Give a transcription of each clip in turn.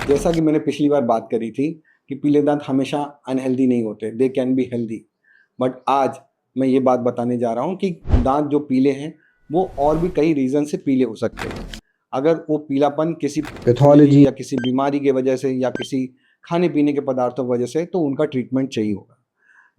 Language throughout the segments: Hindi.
जैसा कि मैंने पिछली बार बात करी थी कि पीले दांत हमेशा अनहेल्दी नहीं होते, they can be healthy. But आज मैं ये बात बताने जा रहा हूँ कि दांत जो पीले हैं वो और भी कई रीज़न से पीले हो सकते हैं। अगर वो पीलापन किसी पैथोलॉजी या किसी बीमारी की वजह से या किसी खाने पीने के पदार्थों की वजह से, तो उनका ट्रीटमेंट चाहिए होगा।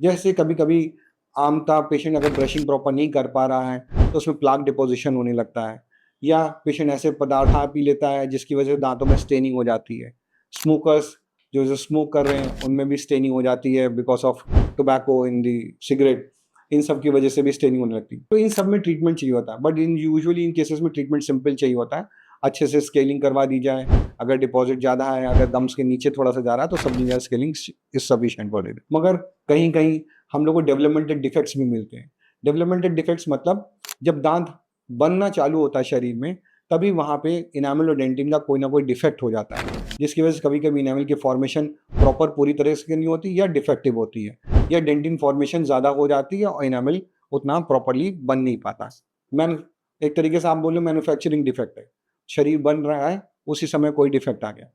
जैसे कभी कभी आमतौर पेशेंट अगर ब्रशिंग प्रॉपर नहीं कर पा रहा है तो उसमें प्लाक डिपोजिशन होने लगता है, या पेशेंट ऐसे पदार्थ खा पी लेता है जिसकी वजह से दांतों में स्टेनिंग हो जाती है। स्मोकर्स जो स्मोक कर रहे हैं उनमें भी स्टेनिंग हो जाती है because of tobacco in the cigarette, इन सब की वजह से भी स्टेनिंग होने लगती है। तो इन सब में ट्रीटमेंट चाहिए होता है, बट इन केसेस में ट्रीटमेंट सिंपल चाहिए होता है। अच्छे से स्केलिंग करवा दी जाए, अगर डिपॉजिट ज़्यादा है, अगर दम्स के नीचे थोड़ा सा जा रहा है तो सब जगह scaling is sufficient for it. मगर कहीं कहीं हम लोग को डेवलपमेंटल डिफेक्ट्स भी मिलते हैं। डेवलपमेंटल डिफेक्ट्स मतलब जब दांत बनना चालू होता है शरीर में, तभी वहाँ पे इनामल और डेंटिन का कोई ना कोई डिफेक्ट हो जाता है, जिसकी वजह से कभी कभी इनामल की फॉर्मेशन प्रॉपर पूरी तरह से नहीं होती या डिफेक्टिव होती है, या डेंटिन फॉर्मेशन ज़्यादा हो जाती है और इनामल उतना प्रॉपरली बन नहीं पाता। मैन एक तरीके से आप बोलो मैन्युफैक्चरिंग डिफेक्ट है, शरीर बन रहा है उसी समय कोई डिफेक्ट आ गया।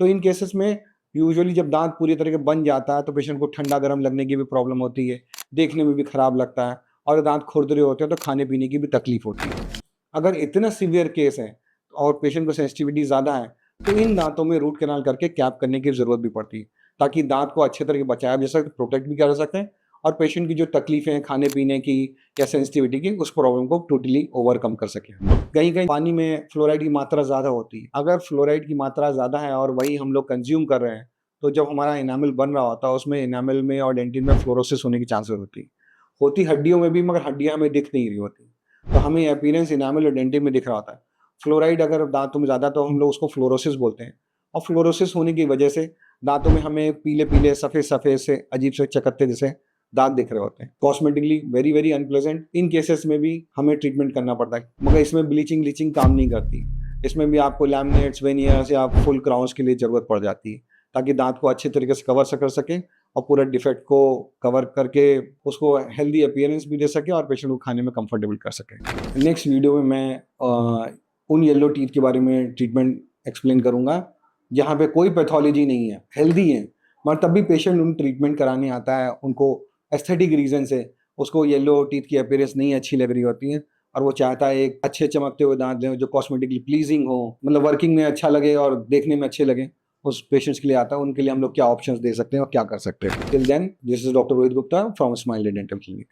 तो इन केसेस में यूजुअली जब दांत पूरी तरह से बन जाता है तो पेशेंट को ठंडा गर्म लगने की भी प्रॉब्लम होती है, देखने में भी खराब लगता है, और दांत खुरदरे होते हैं तो खाने पीने की भी तकलीफ होती है। अगर इतना सीवियर केस है और पेशेंट को सेंसिटिविटी ज़्यादा है तो इन दांतों में रूट कैनाल करके कैप करने की ज़रूरत भी पड़ती है, ताकि दांत को अच्छे तरह से बचाया जा सके, प्रोटेक्ट भी कर सकते हैं, और पेशेंट की जो तकलीफें हैं खाने पीने की या सेंसिटिविटी की, उस प्रॉब्लम को टोटली ओवरकम कर सकें। कहीं कहीं पानी में फ्लोराइड की मात्रा ज़्यादा होती है। अगर फ्लोराइड की मात्रा ज़्यादा है और वही हम लोग कंज्यूम कर रहे हैं, तो जब हमारा इनामल बन रहा होता है उसमें इनामल में और डेंटिन में फ्लोरोसिस होने की चांसेस होती हड्डियों में भी, मगर हड्डियां हमें दिख नहीं रही होती, तो हमें अपीयरेंस इनामल और डेंटिन में दिख रहा होता है। फ्लोराइड अगर दांतों में ज़्यादा तो हम लोग उसको फ्लोरोसिस बोलते हैं, और फ्लोरोसिस होने की वजह से दांतों में हमें पीले पीले सफ़ेद सफ़ेद से अजीब से चकत्ते जैसे दाग दिख रहे होते हैं। Cosmetically very very unpleasant. इन केसेस में भी हमें ट्रीटमेंट करना पड़ता है, मगर इसमें ब्लीचिंग काम नहीं करती। इसमें भी आपको लैमिनेट्स वेनियर्स या फुल क्राउन्स की लिए ज़रूरत पड़ जाती है, ताकि दांत को अच्छे तरीके से कवर कर सकें और पूरा डिफेक्ट को कवर करके उसको हेल्दी अपीयरेंस भी दे सके और पेशेंट को खाने में कंफर्टेबल कर सके। नेक्स्ट वीडियो में मैं उन येलो टीथ के बारे में ट्रीटमेंट एक्सप्लेन करूँगा जहाँ पे कोई पैथोलॉजी नहीं है, हेल्दी है, मगर तब भी पेशेंट उन ट्रीटमेंट कराने आता है, उनको एस्थेटिक रीज़न से उसको येलो टीथ की अपीयरेंस नहीं अच्छी लग रही होती है, और वो चाहता है एक अच्छे चमकते हुए दांत लें जो कॉस्मेटिकली प्लीजिंग हो, मतलब वर्किंग में अच्छा लगे और देखने में अच्छे लगे। उस पेशेंट्स के लिए आता है, उनके लिए हम लोग क्या ऑप्शंस दे सकते हैं और क्या कर सकते हैं। Till then, this is doctor Rohit Gupta from Smile Dental clinic.